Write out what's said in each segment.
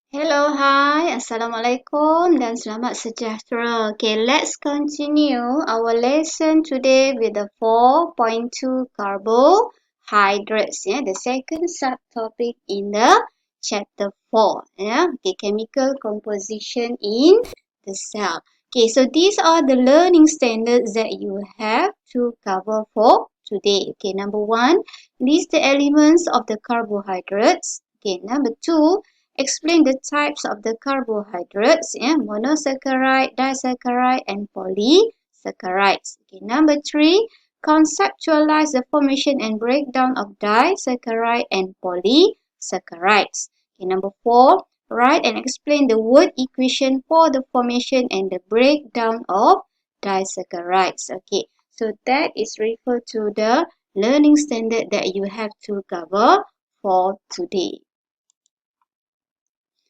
Hello, hi, Assalamualaikum dan selamat sejahtera. Okay, let's continue our lesson today with the 4.2 carbohydrates. Yeah, the second subtopic in the chapter 4. Yeah, okay, chemical composition in the cell. Okay, so these are the learning standards that you have to cover for today. Okay, number 1, list the elements of the carbohydrates. Okay, number 2, explain the types of the carbohydrates, monosaccharide, disaccharide, and polysaccharides. Okay, number 3, conceptualize the formation and breakdown of disaccharide and polysaccharides. Okay, number 4, write and explain the word equation for the formation and the breakdown of disaccharides. Okay, so that is referred to the learning standard that you have to cover for today.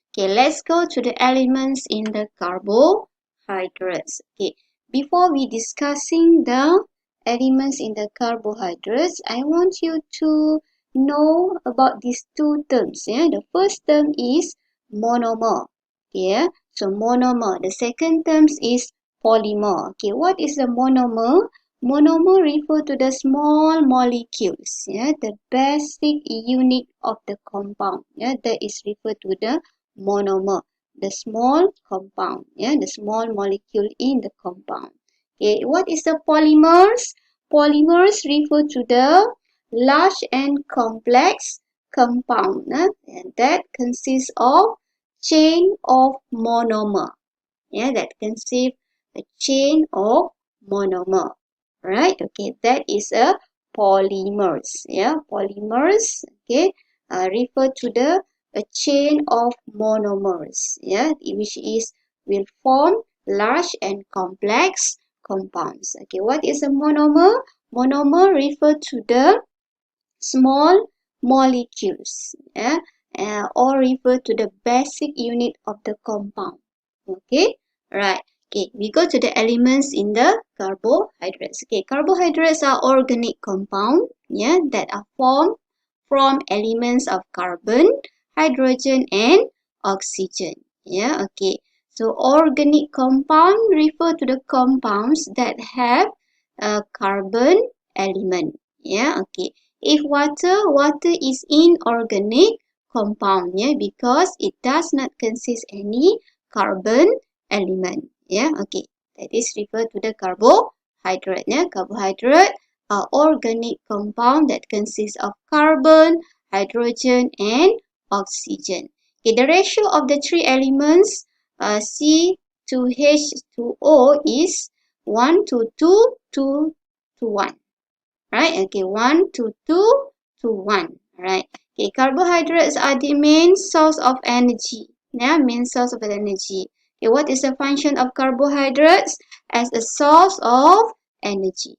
Okay, let's go to the elements in the carbohydrates. Okay, before we discussing the elements in the carbohydrates, I want you to know about these two terms. Yeah, the first term is monomer. Okay, so monomer. The second term is polymer. Okay, what is the monomer? Monomer refer to the small molecules. Yeah, the basic unit of the compound. Yeah, that is referred to the monomer, the small compound, the small molecule in the compound. Okay, what is the polymers? Polymers refer to the large and complex compound, and that consists of chain of monomer. Yeah, that consists a chain of monomer. Right? Okay, that is a polymers. Yeah, polymers. Okay, refer to the a chain of monomers, which is will form large and complex compounds. Okay, what is a monomer? Monomer refer to the small molecules, or refer to the basic unit of the compound. Okay, right. Okay, we go to the elements in the carbohydrates. Okay, carbohydrates are organic compound, that are formed from elements of carbon, hydrogen, and oxygen. Yeah, okay. So organic compound refer to the compounds that have a carbon element. Yeah, okay. If water is inorganic compound, because it does not consist any carbon element. Yeah, okay. That is referred to the carbohydrate. Carbohydrate are organic compound that consists of carbon, hydrogen, and oxygen. Okay, the ratio of the three elements C to H to O is 1 to 2 to 1. Right? Okay, 1 to 2 to 1. Right? Okay, carbohydrates are the main source of energy. Main source of energy. Okay, what is the function of carbohydrates? As a source of energy.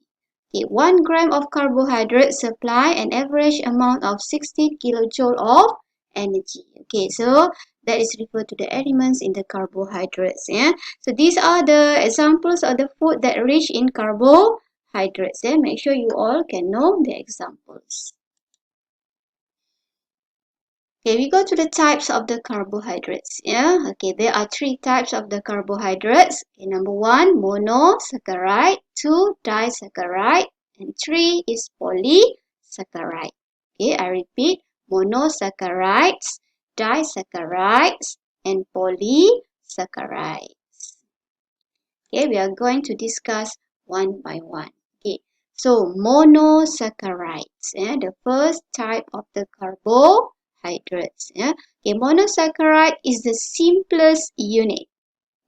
Okay, 1 gram of carbohydrate supply an average amount of 60 kilojoule of energy. Okay, so that is referred to the elements in the carbohydrates. So these are the examples of the food that rich in carbohydrates. Make sure you all can know the examples. Okay, we go to the types of the carbohydrates. Okay, there are 3 types of the carbohydrates. Okay, number 1, monosaccharide, 2, disaccharide, and 3 is polysaccharide. Okay, I repeat, monosaccharides, disaccharides, and polysaccharides. Okay, we are going to discuss one by one. Okay, so monosaccharides, the first type of the carbohydrates. Okay, monosaccharide is the simplest unit.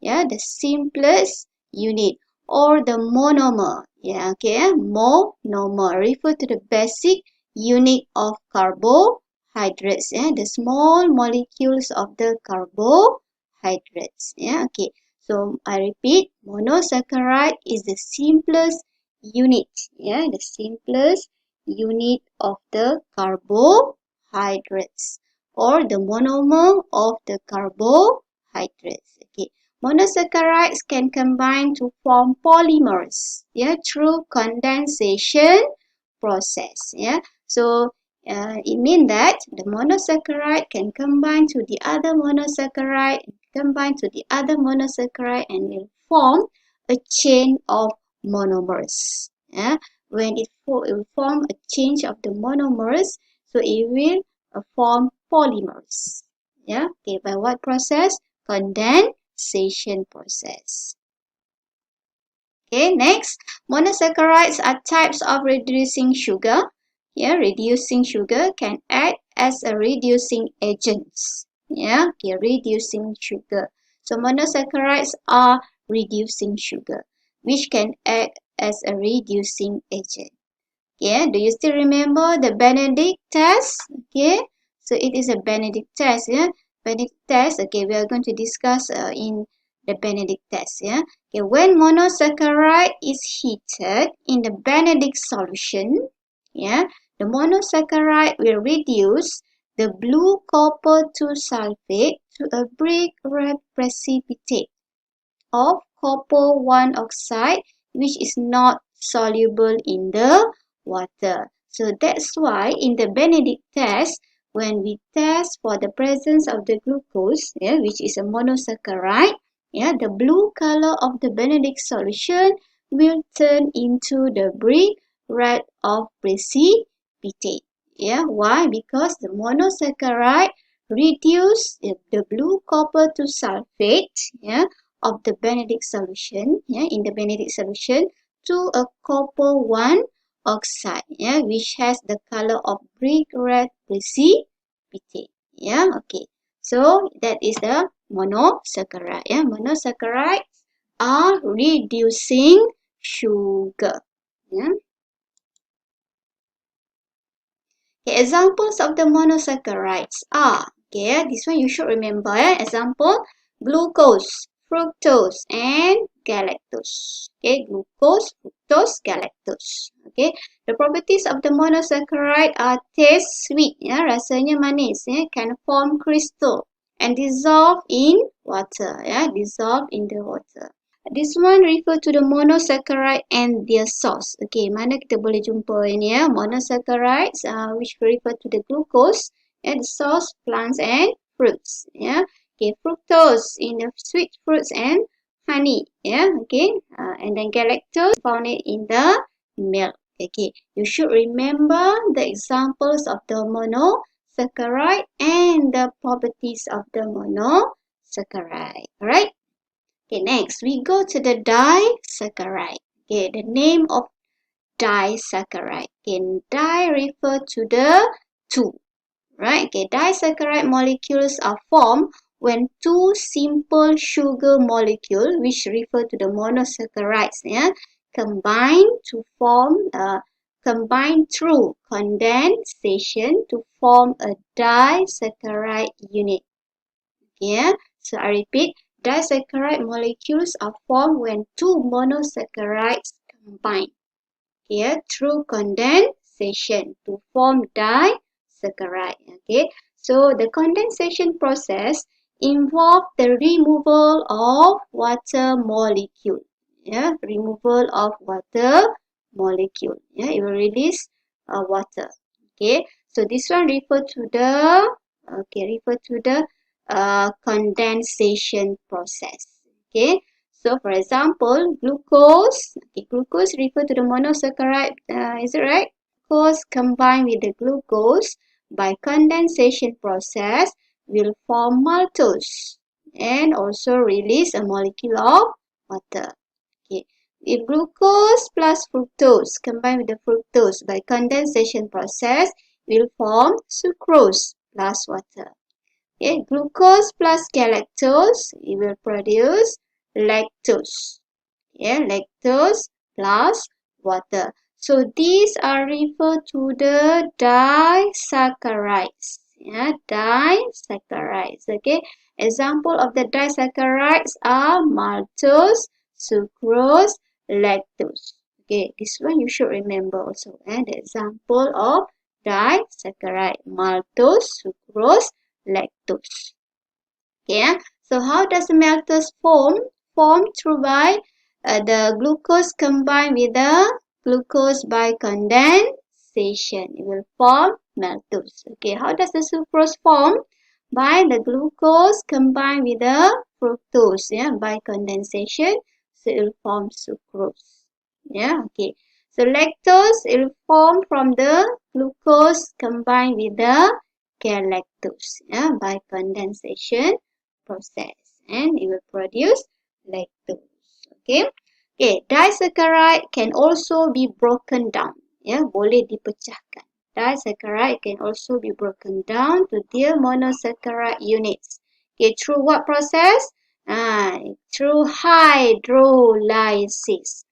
The simplest unit or the monomer. Okay, monomer refer to the basic unit of carbohydrates. The small molecules of the carbohydrates. Okay, so I repeat, monosaccharide is the simplest unit. The simplest unit of the carbohydrates or the monomer of the carbohydrates. Okay. Monosaccharides can combine to form polymers through condensation process. So It means that the monosaccharide can combine to the other monosaccharide, and will form a chain of monomers. Yeah? When it will form a chain of the monomers, so it will form polymers. Yeah? Okay, by what process? Condensation process. Okay, next, monosaccharides are types of reducing sugar. Here, reducing sugar can act as a reducing agents. Yeah, okay, reducing sugar. So monosaccharides are reducing sugar, which can act as a reducing agent. Yeah, do you still remember the Benedict test? Okay, so it is a Benedict test. Yeah, Benedict test. Okay, we are going to discuss in the Benedict test. Yeah, okay, when monosaccharide is heated in the Benedict solution, yeah, the monosaccharide will reduce the blue copper 2 sulfate to a brick red precipitate of copper 1 oxide, which is not soluble in the water. So that's why in the Benedict test, when we test for the presence of the glucose, yeah, which is a monosaccharide, yeah, the blue color of the Benedict solution will turn into the brick red of precipitate. Yeah, why? Because the monosaccharide reduce the blue copper to sulfate, yeah, of the Benedict solution, yeah, in the Benedict solution to a copper 1 oxide, yeah, which has the color of brick red precipitate. Yeah, okay. So that is the monosaccharide. Yeah, monosaccharides are reducing sugar. Yeah. Okay, examples of the monosaccharides are, okay, this one you should remember. Example, glucose, fructose, and galactose. Okay, glucose, fructose, galactose. Okay, the properties of the monosaccharide are taste sweet, ya, rasanya manis, ya, can form crystal and dissolve in water, ya, dissolve in the water. This one refer to the monosaccharide and their source. Okay, mana kita boleh jumpa ini ya, monosaccharides which refer to the glucose and the source plants and fruits. Yeah, okay, fructose in the sweet fruits and honey. Yeah, okay, and then galactose found it in the milk. Okay, you should remember the examples of the monosaccharide and the properties of the monosaccharide. Alright. Okay, next we go to the disaccharide. Okay, the name of disaccharide. Okay, di refer to the two, right? Okay, disaccharide molecules are formed when two simple sugar molecule, which refer to the monosaccharides, yeah, combine through condensation to form a disaccharide unit. Yeah, so I repeat, disaccharide molecules are formed when two monosaccharides combine, yeah, through condensation to form disaccharide. Okay, so the condensation process involves the removal of water molecule. Yeah, removal of water molecule. Yeah, it will release water. Okay, so this one refer to the condensation process. Okay, so for example, glucose. Okay, glucose refer to the monosaccharide. Is it right? Glucose combined with the glucose by condensation process will form maltose and also release a molecule of water. Okay, if glucose plus fructose combined with the fructose by condensation process will form sucrose plus water. Okay, glucose plus galactose, it will produce lactose. Yeah, lactose plus water. So these are referred to the disaccharides. Yeah, disaccharides. Okay, example of the disaccharides are maltose, sucrose, lactose. Okay, this one you should remember also. And the example of disaccharide: maltose, sucrose, lactose. Okay, so how does the maltose form? Formed through by the glucose combined with the glucose by condensation. It will form maltose. Okay, how does the sucrose form? By the glucose combined with the fructose, by condensation, so it will form sucrose. Okay. So lactose it will form from the glucose combined with the galactose, by condensation process, and it will produce lactose. Okay. Okay, disaccharide can also be broken down, boleh dipecahkan. Disaccharide can also be broken down to their monosaccharide units. Okay, through what process? Through hydrolysis.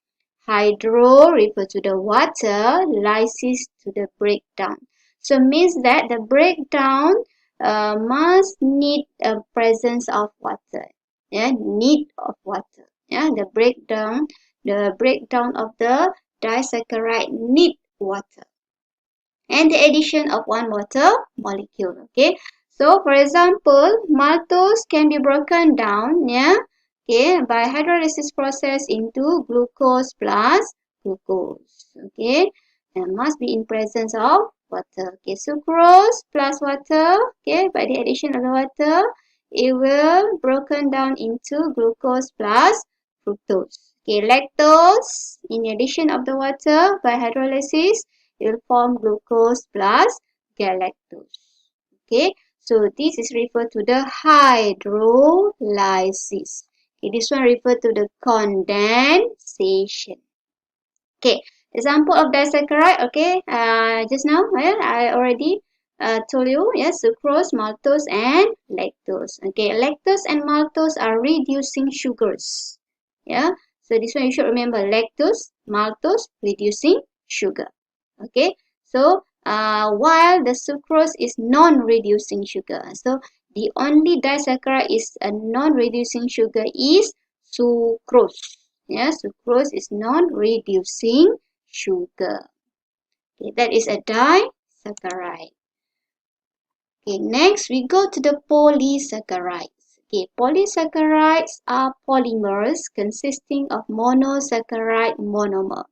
Hydro refer to the water, lysis to the breakdown. So means that the breakdown must need a presence of water. Need of water. The breakdown of the disaccharide need water. And the addition of one water molecule. Okay. So for example, maltose can be broken down, by hydrolysis process into glucose plus glucose. Okay. And must be in presence of water. Okay. Sucrose plus water. Okay. By the addition of the water, it will broken down into glucose plus fructose. Okay. Lactose, in addition of the water by hydrolysis, it will form glucose plus galactose. Okay, so this is referred to the hydrolysis. Okay, this one referred to the condensation. Okay, example of disaccharide. Okay, just now I already told you, sucrose, maltose, and lactose. Okay, lactose and maltose are reducing sugars. So this one you should remember: lactose, maltose, reducing sugar. Okay, so while the sucrose is non-reducing sugar, so the only disaccharide is a non-reducing sugar is sucrose. Sucrose is non-reducing sugar. Okay, that is a disaccharide. Okay, next we go to the polysaccharides. Okay, polysaccharides are polymers consisting of monosaccharide monomer.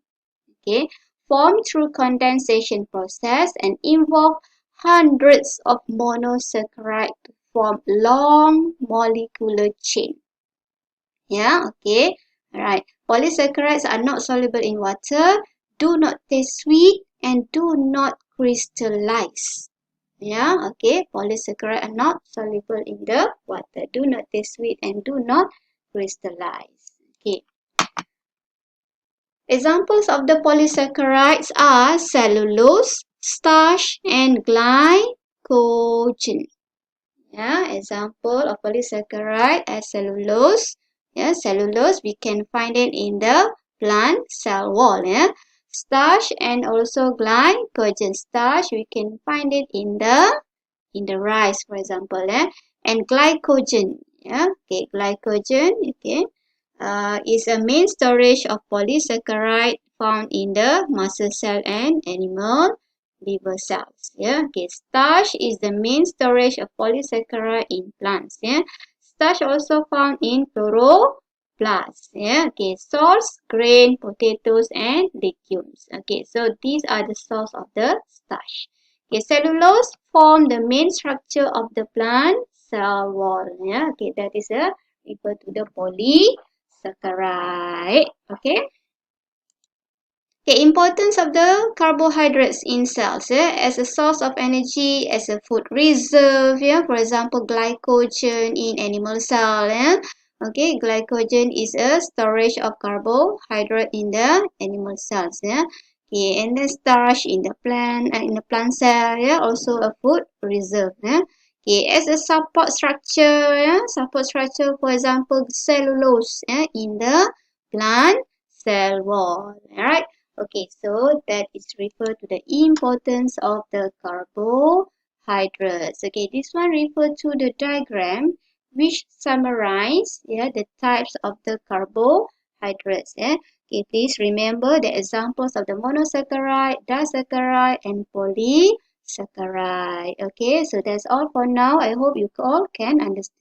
Okay, formed through condensation process and involve hundreds of monosaccharide to form long molecular chain. Okay. Alright. Polysaccharides are not soluble in water, do not taste sweet, and do not crystallize. Okay. Polysaccharides are not soluble in the water, do not taste sweet, and do not crystallize. Okay. Examples of the polysaccharides are cellulose, starch, and glycogen. Example of polysaccharide as cellulose. Cellulose we can find it in the plant cell wall. Starch and also glycogen. Starch we can find it in the rice, for example. And glycogen. Okay, glycogen. Okay. Is a main storage of polysaccharide found in the muscle cell and animal liver cells. Okay, starch is the main storage of polysaccharide in plants. Starch also found in chloroplasts. Okay, source, grain, potatoes, and legumes. Okay, so these are the source of the starch. Okay, cellulose form the main structure of the plant cell wall. Okay, that is refer to the polysaccharide. Okay. Okay, importance of the carbohydrates in cells as a source of energy, as a food reserve. For example, glycogen in animal cell. Okay, glycogen is a storage of carbohydrate in the animal cells. Okay, and then starch in the plant cell. Also a food reserve. Okay, as a support structure. Support structure, for example, cellulose in the plant cell wall. Alright. Okay, so that is referred to the importance of the carbohydrates. Okay, this one refer to the diagram which summarize the types of the carbohydrates. Okay, please remember the examples of the monosaccharide, disaccharide, and polysaccharide. Okay, so that's all for now. I hope you all can understand.